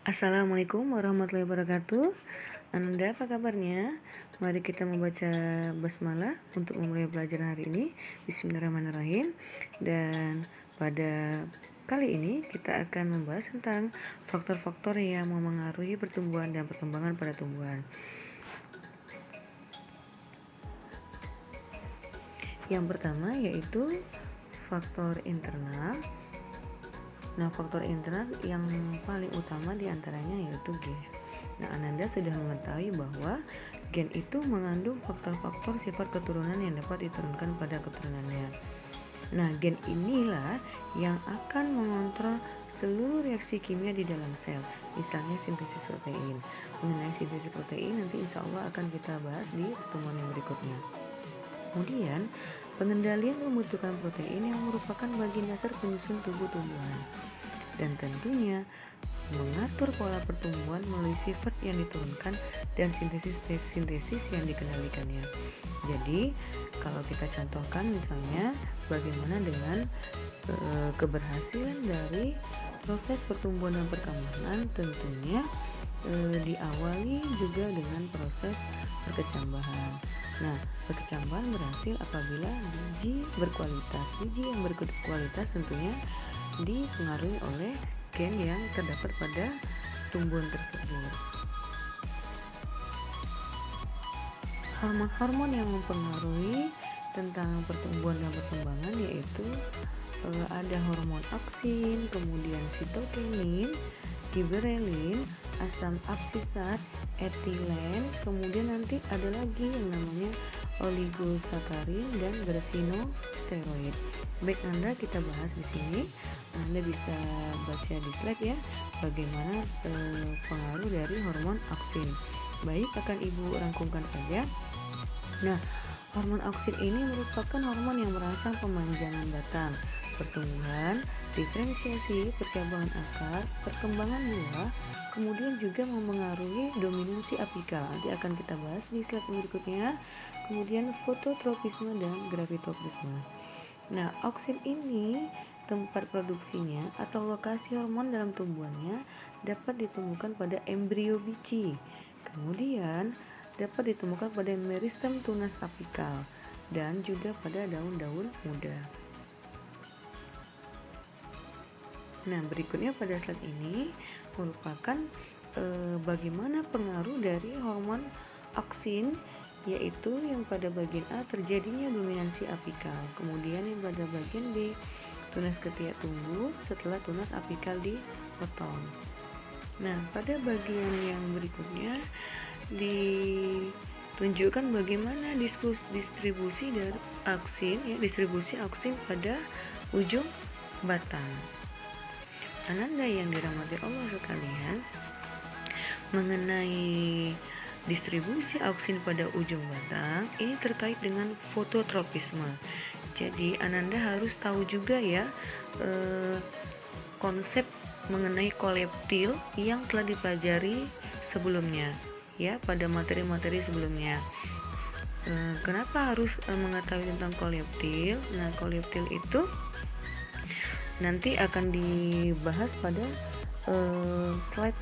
Assalamualaikum warahmatullahi wabarakatuh. Ananda, apa kabarnya? Mari kita membaca basmalah untuk memulai pelajaran hari ini. Bismillahirrahmanirrahim. Dan pada kali ini kita akan membahas tentang faktor-faktor yang memengaruhi pertumbuhan dan perkembangan pada tumbuhan. Yang pertama yaitu faktor internal. Nah, faktor internal yang paling utama diantaranya yaitu gen. Nah, Ananda sudah mengetahui bahwa gen itu mengandung faktor-faktor sifat keturunan yang dapat diturunkan pada keturunannya. Nah, gen inilah yang akan mengontrol seluruh reaksi kimia di dalam sel, misalnya sintesis protein. Mengenai sintesis protein nanti insya Allah akan kita bahas di pertemuan yang berikutnya. Kemudian, pengendalian membutuhkan protein yang merupakan bagian dasar penyusun tubuh tumbuhan. Dan tentunya mengatur pola pertumbuhan melalui sifat yang diturunkan dan sintesis yang dikendalikannya. Jadi, kalau kita contohkan misalnya bagaimana dengan keberhasilan dari proses pertumbuhan dan perkembangan, tentunya diawali juga dengan proses perkecambahan. Nah, perkecambahan berhasil apabila biji berkualitas. Biji yang berkualitas tentunya dipengaruhi oleh gen yang terdapat pada tumbuhan tersebut. Hormon-hormon yang mempengaruhi tentang pertumbuhan dan perkembangan yaitu ada hormon auksin, kemudian sitokinin, giberelin, asam absisat, etilen, kemudian nanti ada lagi yang namanya oligosakarin dan bersinosteroid. Baik Anda, kita bahas di sini. Anda bisa baca di slide ya, bagaimana pengaruh dari hormon auksin. Baik, akan Ibu rangkumkan saja. Nah, hormon auksin ini merupakan hormon yang merangsang pemanjangan batang, pertumbuhan, diferensiasi, percabangan akar, perkembangan buah, kemudian juga mempengaruhi dominansi apikal. Nanti akan kita bahas di slide berikutnya. Kemudian fototropisme dan gravitotropisme. Nah, auksin ini tempat produksinya atau lokasi hormon dalam tumbuhannya dapat ditemukan pada embrio biji. Kemudian dapat ditemukan pada meristem tunas apikal dan juga pada daun-daun muda. Nah, berikutnya pada slide ini merupakan bagaimana pengaruh dari hormon auksin, yaitu yang pada bagian A terjadinya dominansi apikal, kemudian yang pada bagian B tunas ketiak tumbuh setelah tunas apikal dipotong. Nah, pada bagian yang berikutnya ditunjukkan bagaimana distribusi dari auksin, distribusi auksin pada ujung batang. Ananda yang dirahmati Allah sekalian, mengenai distribusi auksin pada ujung batang ini terkait dengan fototropisme. Jadi Ananda harus tahu juga ya konsep mengenai koleptil yang telah dipelajari sebelumnya ya, pada materi-materi sebelumnya. Kenapa harus mengetahui tentang koleptil? Nah, koleptil itu nanti akan dibahas pada slide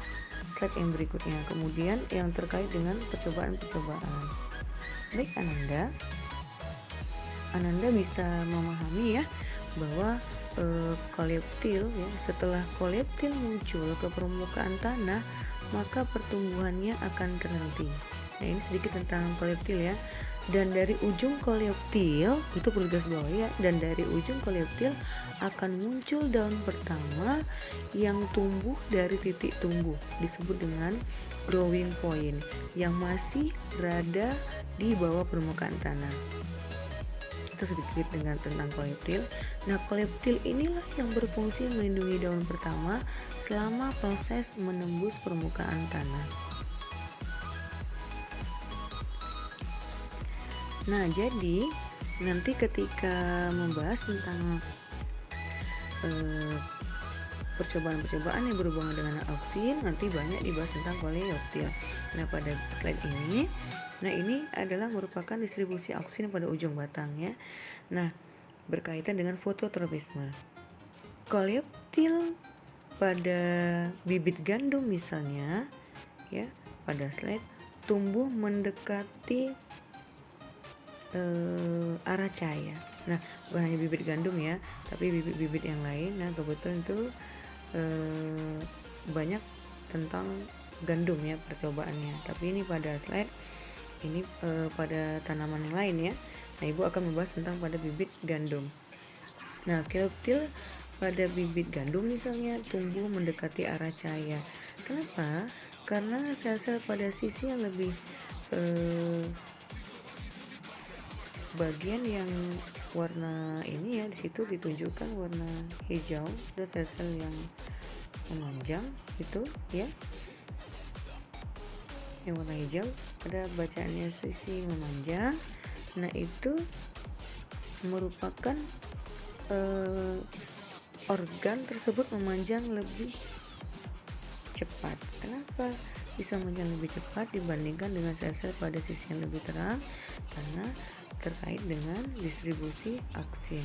yang berikutnya. Kemudian yang terkait dengan percobaan-percobaan. Baik Ananda bisa memahami ya bahwa koleptil ya, setelah koleptil muncul ke permukaan tanah maka pertumbuhannya akan terhenti. Nah, ini sedikit tentang koleptil ya. Dan dari ujung koleptil itu perlu garis bawah ya, dan dari ujung koleptil akan muncul daun pertama yang tumbuh dari titik tumbuh, disebut dengan growing point, yang masih berada di bawah permukaan tanah. Itu sedikit tentang koleptil. Nah, koleptil inilah yang berfungsi melindungi daun pertama selama proses menembus permukaan tanah. Nah, jadi nanti ketika membahas tentang percobaan-percobaan yang berhubungan dengan auksin, nanti banyak dibahas tentang koleptil. Nah, pada slide ini, ini adalah merupakan distribusi auksin pada ujung batang ya. Nah, berkaitan dengan fototropisme. Koleptil pada bibit gandum misalnya ya, pada slide tumbuh mendekati arah cahaya. Nah, bukan hanya bibit gandum ya, tapi bibit-bibit yang lain. Nah, kebetulan itu banyak tentang gandum ya percobaannya. Tapi ini pada slide ini pada tanaman yang lain ya. Nah, Ibu akan membahas tentang pada bibit gandum. Nah, kleoptil pada bibit gandum misalnya tumbuh mendekati arah cahaya. Kenapa? Karena sel-sel pada sisi yang lebih bagian yang warna ini ya, di situ ditunjukkan warna hijau, ada sel-sel yang memanjang itu ya, yang warna hijau ada bacaannya sisi memanjang. Nah, itu merupakan organ tersebut memanjang lebih cepat. Kenapa bisa memanjang lebih cepat dibandingkan dengan sel-sel pada sisi yang lebih terang? Karena terkait dengan distribusi auksin.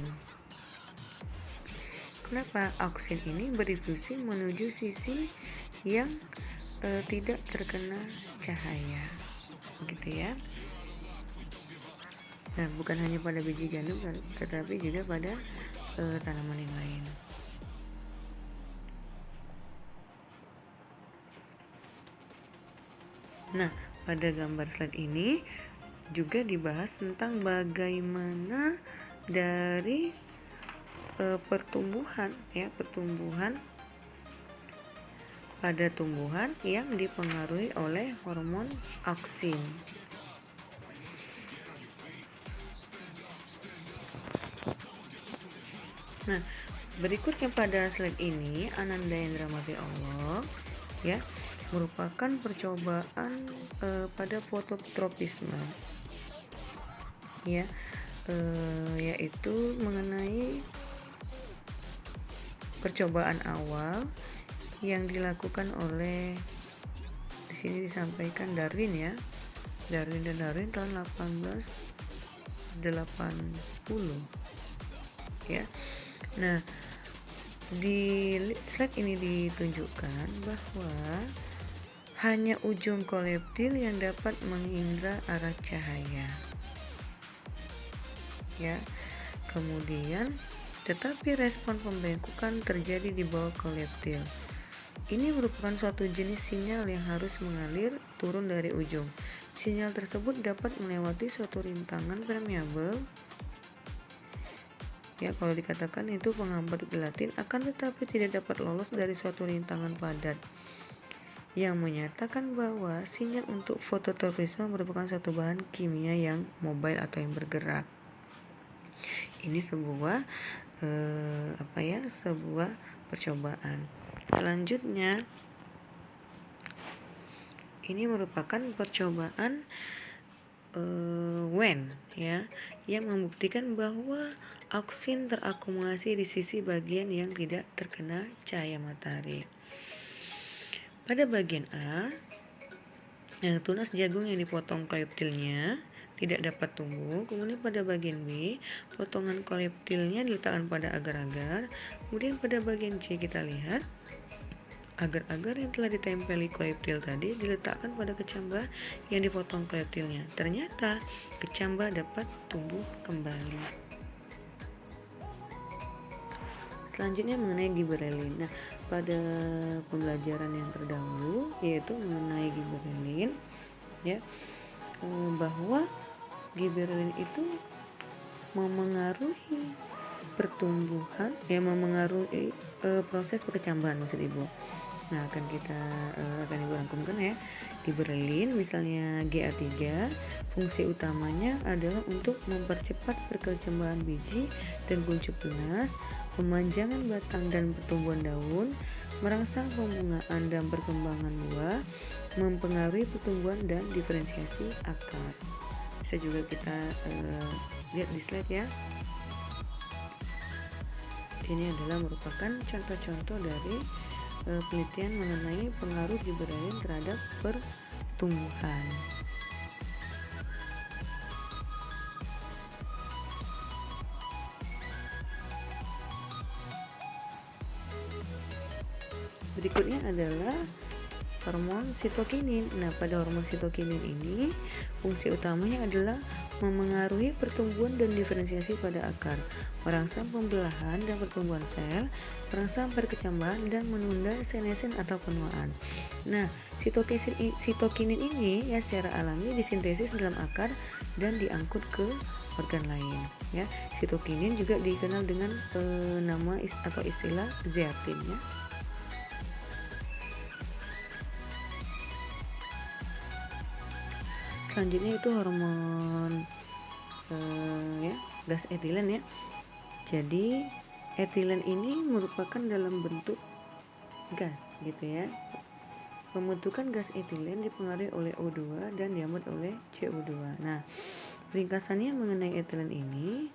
Kenapa auksin ini berdistribusi menuju sisi yang tidak terkena cahaya, begitu ya. Nah, bukan hanya pada biji gandum, tetapi juga pada tanaman yang lain. Nah, pada gambar slide ini juga dibahas tentang bagaimana dari pertumbuhan pada tumbuhan yang dipengaruhi oleh hormon auksin. Nah, berikutnya pada slide ini Ananda yang dirahmati Allah ya, merupakan percobaan pada fototropisme ya, yaitu mengenai percobaan awal yang dilakukan oleh, di sini disampaikan Darwin ya, Darwin tahun 1880 ya. Nah, di slide ini ditunjukkan bahwa hanya ujung koleptil yang dapat mengindra arah cahaya ya. Kemudian tetapi respon pembengkukan terjadi di bawah koleptil. Ini merupakan suatu jenis sinyal yang harus mengalir turun dari ujung. Sinyal tersebut dapat melewati suatu rintangan permeabel ya, kalau dikatakan itu penghambat gelatin, akan tetapi tidak dapat lolos dari suatu rintangan padat, yang menyatakan bahwa sinyal untuk fototropisme merupakan suatu bahan kimia yang mobile atau yang bergerak. Ini sebuah sebuah percobaan. Selanjutnya ini merupakan percobaan Wen ya, yang membuktikan bahwa auksin terakumulasi di sisi bagian yang tidak terkena cahaya matahari. Pada bagian A, tunas jagung yang dipotong koleptilnya tidak dapat tumbuh. Kemudian pada bagian B, potongan koleptilnya diletakkan pada agar-agar. Kemudian pada bagian C kita lihat agar-agar yang telah ditempeli koleptil tadi diletakkan pada kecambah yang dipotong koleptilnya. Ternyata kecambah dapat tumbuh kembali. Selanjutnya mengenai giberellin. Nah, pada pembelajaran yang terdahulu yaitu mengenai giberellin ya, bahwa giberellin itu memengaruhi pertumbuhan ya, memengaruhi proses perkecambahan maksud Ibu. Nah, akan Ibu rangkumkan ya. Giberellin misalnya GA3, fungsi utamanya adalah untuk mempercepat perkecambahan biji dan kuncup tunas, pemanjangan batang dan pertumbuhan daun, merangsang pembungaan dan perkembangan buah, mempengaruhi pertumbuhan dan diferensiasi akar. Bisa juga kita lihat di slide ya. Ini adalah merupakan contoh-contoh dari penelitian mengenai pengaruh giberellin terhadap pertumbuhan. berikutnya adalah hormon sitokinin. Nah, pada hormon sitokinin ini fungsi utamanya adalah memengaruhi pertumbuhan dan diferensiasi pada akar, merangsang pembelahan dan pertumbuhan sel, merangsang perkecambahan dan menunda senescence atau penuaan. Nah, sitokinin ini ya secara alami disintesis dalam akar dan diangkut ke organ lain. Ya, sitokinin juga dikenal dengan nama atau istilah zeatin ya. Selanjutnya itu hormon ya gas etilen ya. Jadi etilen ini merupakan dalam bentuk gas gitu ya. Pembentukan gas etilen dipengaruhi oleh O2 dan diambil oleh CO2. Nah, ringkasannya mengenai etilen ini,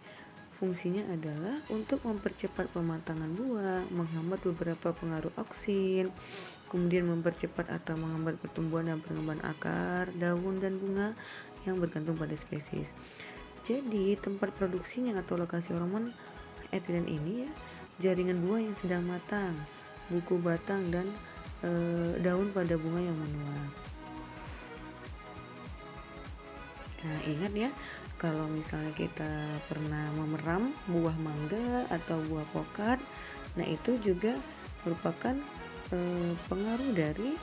fungsinya adalah untuk mempercepat pematangan buah, menghambat beberapa pengaruh oksin, kemudian mempercepat atau menghambat pertumbuhan dan perkembangan akar, daun, dan bunga yang bergantung pada spesies. Jadi tempat produksinya atau lokasi hormon etilen ini ya, jaringan buah yang sedang matang, buku batang, dan daun pada bunga yang menua. Nah, ingat ya, kalau misalnya kita pernah memeram buah mangga atau buah pokat, nah itu juga merupakan pengaruh dari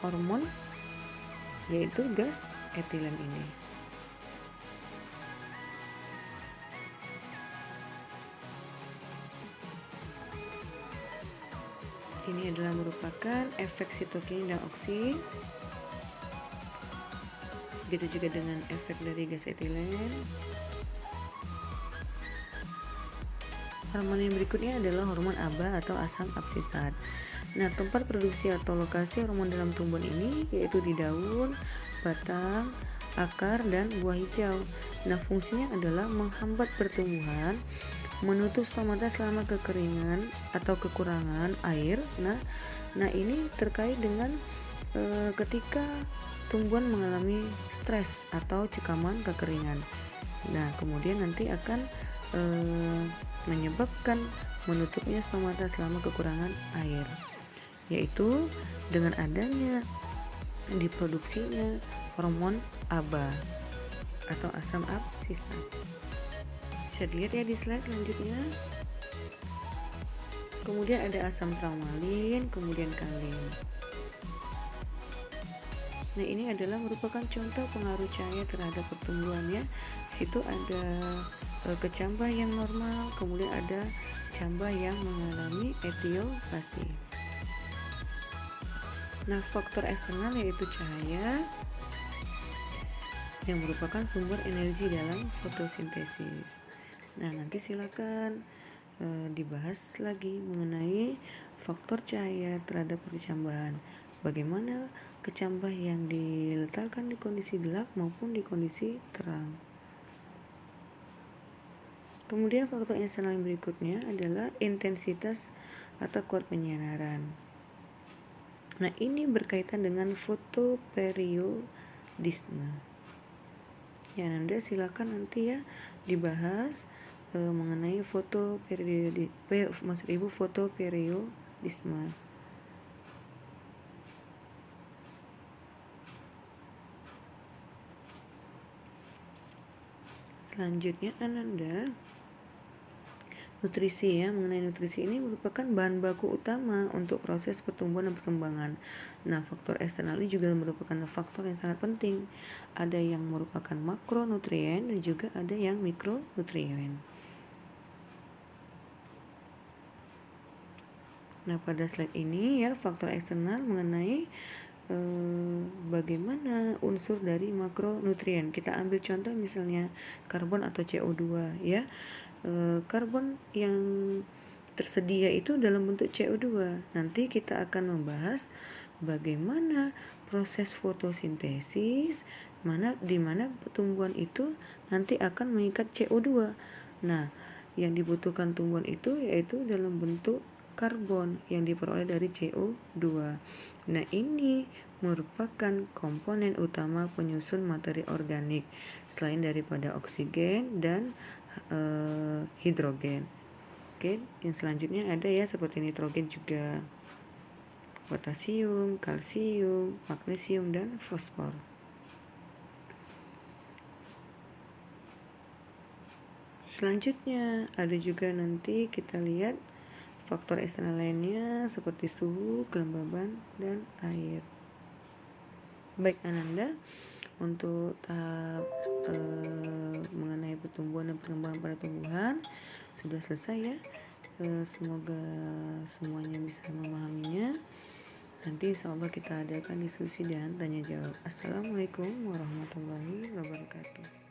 hormon yaitu gas etilen ini. Ini adalah merupakan efek sitokinin dan oksin. Begitu juga dengan efek dari gas etilen. Hormon yang berikutnya adalah hormon ABA atau asam absisat. Nah, tempat produksi atau lokasi hormon dalam tumbuhan ini yaitu di daun, batang, akar, dan buah hijau. Nah, fungsinya adalah menghambat pertumbuhan, menutup stomata selama kekeringan atau kekurangan air. Nah ini terkait dengan ketika tumbuhan mengalami stres atau cekaman kekeringan. Nah, kemudian nanti akan menyebabkan menutupnya stomata selama kekurangan air, yaitu dengan adanya diproduksinya hormon ABA atau asam absisat. Bisa dilihat ya di slide selanjutnya. Kemudian ada asam traumalin, kemudian kalin. Nah, ini adalah merupakan contoh pengaruh cahaya terhadap pertumbuhan ya. Di situ ada kecambah yang normal, kemudian ada cambah yang mengalami etioplasti. Nah, faktor eksternal yaitu cahaya yang merupakan sumber energi dalam fotosintesis. Nah, nanti silakan dibahas lagi mengenai faktor cahaya terhadap percambahan. Bagaimana kecambah yang diletakkan di kondisi gelap maupun di kondisi terang. Kemudian faktor eksternal yang berikutnya adalah intensitas atau kuat penyinaran. Nah, ini berkaitan dengan fotoperiodisme. Ya, Anda silakan nanti ya dibahas mengenai fotoperiodisme. Selanjutnya Ananda, nutrisi ya. Mengenai nutrisi ini merupakan bahan baku utama untuk proses pertumbuhan dan perkembangan. Nah, faktor eksternal ini juga merupakan faktor yang sangat penting. Ada yang merupakan makronutrien dan juga ada yang mikronutrien. Nah, pada slide ini ya, faktor eksternal mengenai bagaimana unsur dari makronutrien. Kita ambil contoh misalnya karbon atau CO2 ya. Karbon yang tersedia itu dalam bentuk CO2. Nanti kita akan membahas bagaimana proses fotosintesis di mana pertumbuhan itu nanti akan mengikat CO2. Nah, yang dibutuhkan tumbuhan itu yaitu dalam bentuk karbon yang diperoleh dari CO2. Nah, ini merupakan komponen utama penyusun materi organik selain daripada oksigen dan hidrogen. nitrogen. Yang selanjutnya ada ya seperti nitrogen juga potasium, kalsium, magnesium, dan fosfor. Selanjutnya ada juga nanti kita lihat faktor eksternal lainnya seperti suhu, kelembaban, dan air. Baik Ananda, untuk tahap mengenai pertumbuhan dan perkembangan pada tumbuhan sudah selesai ya. Semoga semuanya bisa memahaminya. Nanti insya Allah kita adakan diskusi dan tanya jawab. Assalamualaikum warahmatullahi wabarakatuh.